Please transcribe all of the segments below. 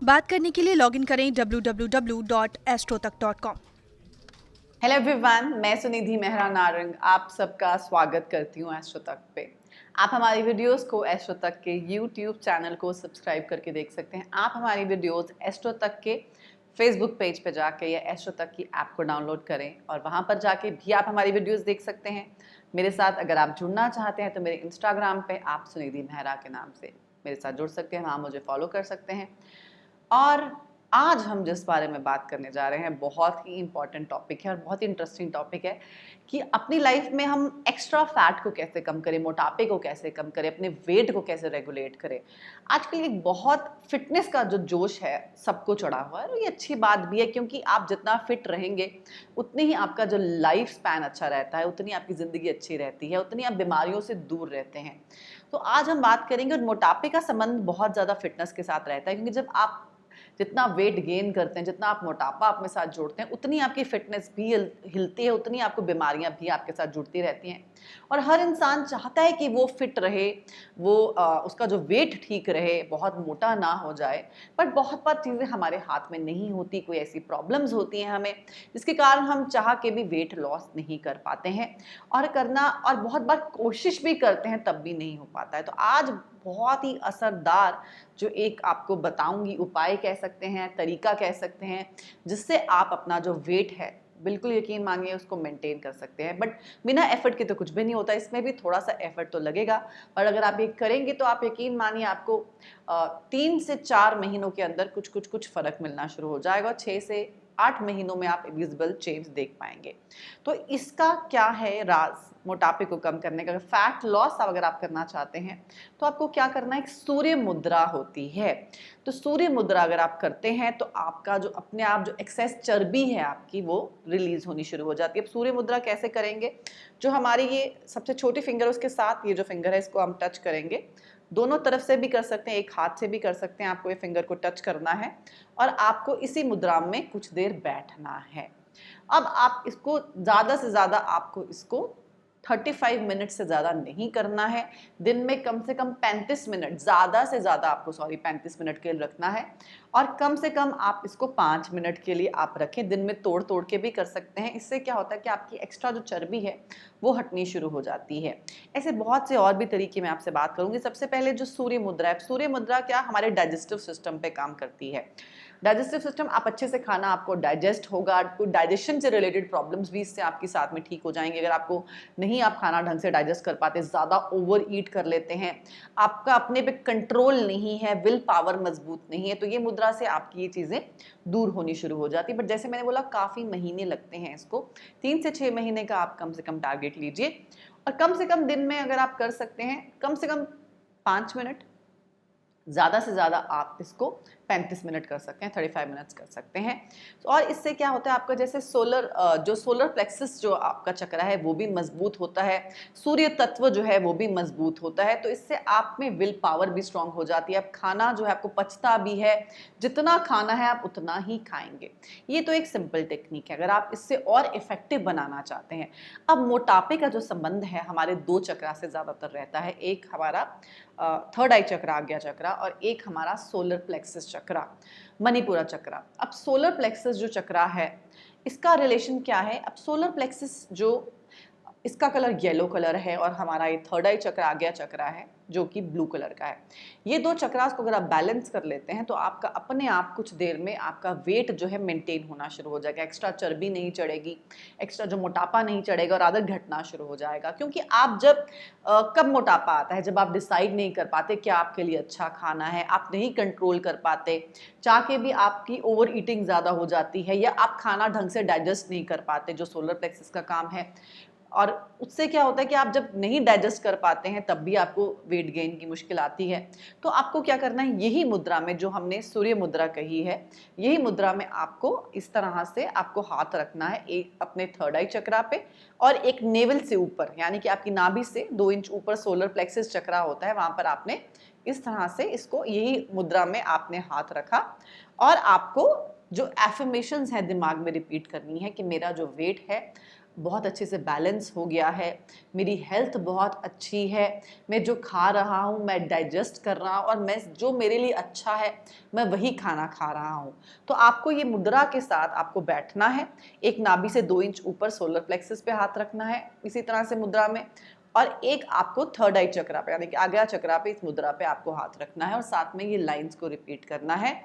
बात करने के लिए लॉगिन करें www.astrotak.com। हेलो एवरीवन, मैं सुनिधि मेहरा नारंग आप सबका स्वागत करती हूँ एस्ट्रो तक पे। आप हमारी वीडियोस को एस्ट्रो तक के यूट्यूब चैनल को सब्सक्राइब करके देख सकते हैं। आप हमारी वीडियोस एस्ट्रो तक के फेसबुक पेज पे जाके या एस्ट्रो तक की ऐप को डाउनलोड करें और वहाँ पर जाके भी आप हमारी वीडियोस देख सकते हैं। मेरे साथ अगर आप जुड़ना चाहते हैं तो मेरे इंस्टाग्राम पे आप सुनिधि मेहरा के नाम से मेरे साथ जुड़ सकते हैं, वहाँ मुझे फॉलो कर सकते हैं। और आज हम जिस बारे में बात करने जा रहे हैं बहुत ही इंपॉर्टेंट टॉपिक है और बहुत ही इंटरेस्टिंग टॉपिक है कि अपनी लाइफ में हम एक्स्ट्रा फैट को कैसे कम करें, मोटापे को कैसे कम करें, अपने वेट को कैसे रेगुलेट करें। आजकल एक बहुत फिटनेस का जो जोश है सबको चढ़ा हुआ है और ये अच्छी बात भी है क्योंकि आप जितना फिट रहेंगे उतनी ही आपका जो लाइफ स्पैन अच्छा रहता है, उतनी आपकी ज़िंदगी अच्छी रहती है, उतनी आप बीमारियों से दूर रहते हैं। तो आज हम बात करेंगे और मोटापे का संबंध बहुत ज़्यादा फिटनेस के साथ रहता है क्योंकि जब आप जितना वेट गेन करते हैं, जितना आप मोटापा अपने साथ जोड़ते हैं, उतनी आपकी फिटनेस भी हिलती है, उतनी आपको बीमारियां भी आपके साथ जुड़ती रहती हैं। और हर इंसान चाहता है कि वो फिट रहे, वो उसका जो वेट ठीक रहे, बहुत मोटा ना हो जाए। बट बहुत बार चीज़ें हमारे हाथ में नहीं होती, कोई ऐसी प्रॉब्लम्स होती हैं हमें जिसके कारण हम चाह के भी वेट लॉस नहीं कर पाते हैं और बहुत बार कोशिश भी करते हैं तब भी नहीं हो पाता है। तो आज बहुत ही असरदार जो एक आपको बताऊंगी उपाय कह सकते हैं, तरीका कह सकते हैं, जिससे आप अपना जो वेट है बिल्कुल यकीन मानिए उसको मेंटेन कर सकते हैं। बट बिना एफर्ट के तो कुछ भी नहीं होता, इसमें भी थोड़ा सा एफर्ट तो लगेगा। और अगर आप ये करेंगे तो आप यकीन मानिए आपको 3 से 4 महीनों के अंदर कुछ फर्क मिलना शुरू हो जाएगा और 6 से 8 महीनों में आप विजिबल चेंज देख पाएंगे। तो इसका क्या है राज मोटापे को कम करने का? फैट लॉस अगर आप करना चाहते हैं तो आपको क्या करना है, एक सूर्य मुद्रा होती है। तो सूर्य मुद्रा अगर आप करते हैं तो आपका जो अपने आप जो एक्सेस चर्बी है आपकी वो रिलीज होनी शुरू हो जाती है। अब सूर्य मुद्रा कैसे करेंगे? जो हमारी ये सबसे छोटी फिंगर उसके साथ ये जो फिंगर है इसको हम टच करेंगे, दोनों तरफ से भी कर सकते हैं, एक हाथ से भी कर सकते हैं। आपको ये फिंगर को टच करना है और आपको इसी मुद्रा में कुछ देर बैठना है। अब आप इसको ज़्यादा से ज़्यादा आपको इसको 35 मिनट से ज़्यादा नहीं करना है। दिन में कम से कम 35 मिनट, ज़्यादा से ज़्यादा आपको 35 मिनट के लिए रखना है और कम से कम आप इसको 5 मिनट के लिए आप रखें। दिन में तोड़ तोड़ के भी कर सकते हैं। इससे क्या होता है कि आपकी एक्स्ट्रा जो चर्बी है वो हटनी शुरू हो जाती है। ऐसे बहुत से और भी तरीके मैं आपसे बात करूंगी। सबसे पहले जो सूर्य मुद्रा है, सूर्य मुद्रा क्या हमारे डाइजेस्टिव सिस्टम पे काम करती है। डाइजेस्टिव सिस्टम, आप अच्छे से खाना आपको डाइजेस्ट होगा, आपको डाइजेशन से रिलेटेड प्रॉब्लम्स भी इससे आपके साथ में ठीक हो जाएंगे। अगर आपको नहीं आप खाना ढंग से डाइजेस्ट कर पाते, ज़्यादा ओवर ईट कर लेते हैं, आपका अपने पे कंट्रोल नहीं है, विल पावर मजबूत नहीं है, तो ये मुद्रा से आपकी ये चीज़ें दूर होनी शुरू हो जाती है। बट जैसे मैंने बोला काफ़ी महीने लगते हैं इसको, 3 से 6 महीने का आप कम से कम टारगेट लीजिए और कम से कम दिन में अगर आप कर सकते हैं कम से कम 5 मिनट, ज़्यादा से ज़्यादा आप इसको 35 मिनट कर सकते हैं, 35 मिनट्स कर सकते हैं। और इससे क्या होता है आपका जैसे सोलर प्लेक्सस जो आपका चक्र है वो भी मजबूत होता है, सूर्य तत्व जो है वो भी मजबूत होता है। तो इससे आप में विल पावर भी स्ट्रांग हो जाती है। अब खाना जो है आपको पचता भी है, जितना खाना है आप उतना ही खाएंगे। ये तो एक सिंपल टेक्निक है अगर आप इससे और इफेक्टिव बनाना चाहते हैं। अब मोटापे का जो संबंध है हमारे 2 चक्रा से ज़्यादातर रहता है। एक हमारा थर्ड आई चक्र, आज्ञा चक्र, और एक हमारा सोलर प्लेक्सस चक्र, मणिपुरा चक्र। अब सोलर प्लेक्सस जो चक्र है इसका रिलेशन क्या है? अब सोलर प्लेक्सस जो इसका कलर येलो कलर है और हमारा ये थर्ड आई चक्र, आज्ञा चक्र है जो कि ब्लू कलर का है। ये 2 चक्रास को अगर आप बैलेंस कर लेते हैं तो आपका अपने आप कुछ देर में आपका वेट जो है मेंटेन होना शुरू हो जाएगा। एक्स्ट्रा चर्बी नहीं चढ़ेगी, एक्स्ट्रा जो मोटापा नहीं चढ़ेगा और आदत घटना शुरू हो जाएगा। क्योंकि आप जब कब मोटापा आता है? जब आप डिसाइड नहीं कर पाते क्या आपके लिए अच्छा खाना है, आप नहीं कंट्रोल कर पाते, चाह के भी आपकी ओवर ईटिंग ज़्यादा हो जाती है या आप खाना ढंग से डाइजेस्ट नहीं कर पाते, जो सोलर प्लेक्सस का काम है। और उससे क्या होता है कि आप जब नहीं डाइजेस्ट कर पाते हैं तब भी आपको वेट गेन की मुश्किल आती है। तो आपको क्या करना है, यही मुद्रा में जो हमने सूर्य मुद्रा कही है, यही मुद्रा में आपको इस तरह से आपको हाथ रखना है, एक अपने थर्ड आई चक्रा पे और एक नेवल से ऊपर, यानी कि आपकी नाभि से 2 इंच ऊपर सोलर प्लेक्सस चक्रा होता है, वहां पर आपने इस तरह से इसको यही मुद्रा में आपने हाथ रखा और आपको जो एफर्मेशंस है दिमाग में रिपीट करनी है कि मेरा जो वेट है बहुत अच्छे से बैलेंस हो गया है, मेरी हेल्थ बहुत अच्छी है, मैं जो खा रहा हूँ मैं डाइजेस्ट कर रहा हूँ और मैं जो मेरे लिए अच्छा है मैं वही खाना खा रहा हूँ। तो आपको ये मुद्रा के साथ आपको बैठना है, एक नाभि से 2 इंच ऊपर सोलर प्लेक्सस पे हाथ रखना है इसी तरह से मुद्रा में, और एक आपको थर्ड आई चक्रा पे यानी कि आज्ञा चक्रा पे इस मुद्रा पे आपको हाथ रखना है और साथ में ये लाइंस को रिपीट करना है।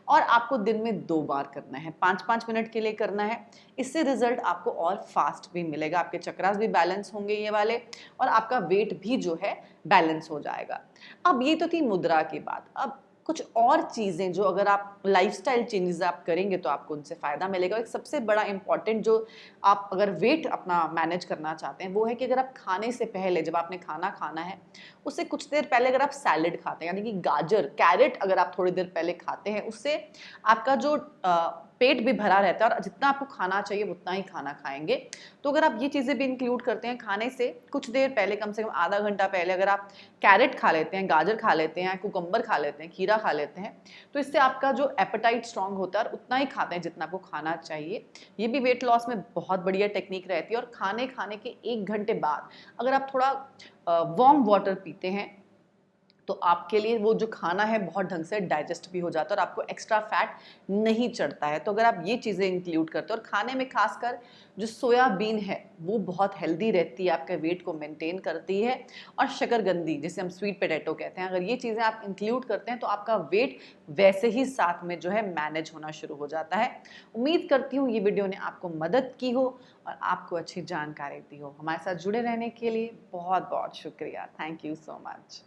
और आपको दिन में 2 बार करना है, 5-5 मिनट के लिए करना है। इससे रिजल्ट आपको और फास्ट भी मिलेगा, आपके चक्रास भी बैलेंस होंगे ये वाले, और आपका वेट भी जो है बैलेंस हो जाएगा। अब ये तो थी मुद्रा की बात। अब कुछ और चीज़ें जो अगर आप लाइफस्टाइल चेंजेस आप करेंगे तो आपको उनसे फ़ायदा मिलेगा। एक सबसे बड़ा इम्पॉर्टेंट जो आप अगर वेट अपना मैनेज करना चाहते हैं वो है कि अगर आप खाने से पहले, जब आपने खाना खाना है उससे कुछ देर पहले अगर आप सैलेड खाते हैं यानी कि गाजर, कैरेट अगर आप थोड़ी देर पहले खाते हैं, उससे आपका जो पेट भी भरा रहता है और जितना आपको खाना चाहिए उतना ही खाना खाएंगे। तो अगर आप ये चीज़ें भी इंक्लूड करते हैं खाने से कुछ देर पहले, कम से कम आधा घंटा पहले अगर आप कैरेट खा लेते हैं, गाजर खा लेते हैं, कुकुम्बर खा लेते हैं, खीरा खा लेते हैं, तो इससे आपका जो एपेटाइट स्ट्रांग होता है और उतना ही खाते हैं जितना आपको खाना चाहिए। ये भी वेट लॉस में बहुत बढ़िया टेक्निक रहती है। और खाने के 1 घंटे बाद अगर आप थोड़ा वार्म वाटर पीते हैं तो आपके लिए वो जो खाना है बहुत ढंग से डाइजेस्ट भी हो जाता है और आपको एक्स्ट्रा फैट नहीं चढ़ता है। तो अगर आप ये चीज़ें इंक्लूड करते हो, और खाने में खासकर जो सोयाबीन है वो बहुत हेल्दी रहती है, आपके वेट को मेंटेन करती है, और शकरकंदी जिसे हम स्वीट पोटैटो कहते हैं, अगर ये चीज़ें आप इंक्लूड करते हैं तो आपका वेट वैसे ही साथ में जो है मैनेज होना शुरू हो जाता है। उम्मीद करती हूँ ये वीडियो ने आपको मदद की हो और आपको अच्छी जानकारी दी हो। हमारे साथ जुड़े रहने के लिए बहुत बहुत शुक्रिया। Thank you so much.